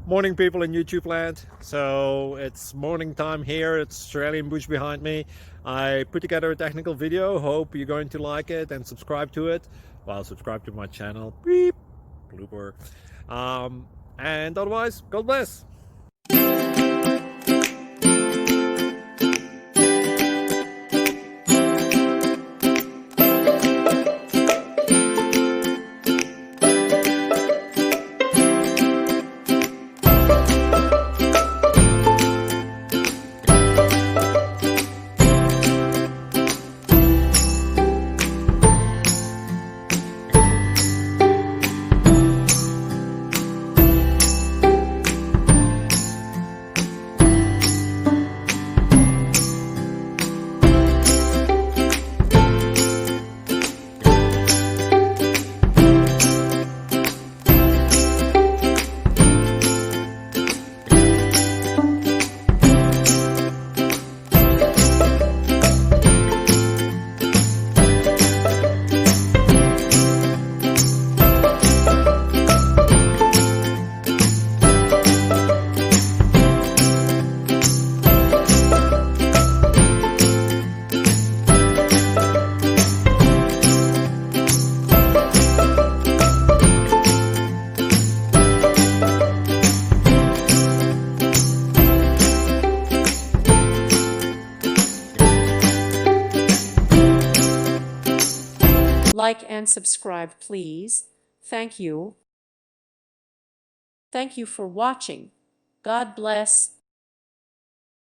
Morning, people in YouTube land. So it's morning time here. It's Australian bush behind me. I put together a technical video. Hope you're going to like it and subscribe to it. Well, subscribe to my channel. Beep. Blooper. And otherwise, God bless. Like and subscribe, please. Thank you. Thank you for watching. God bless.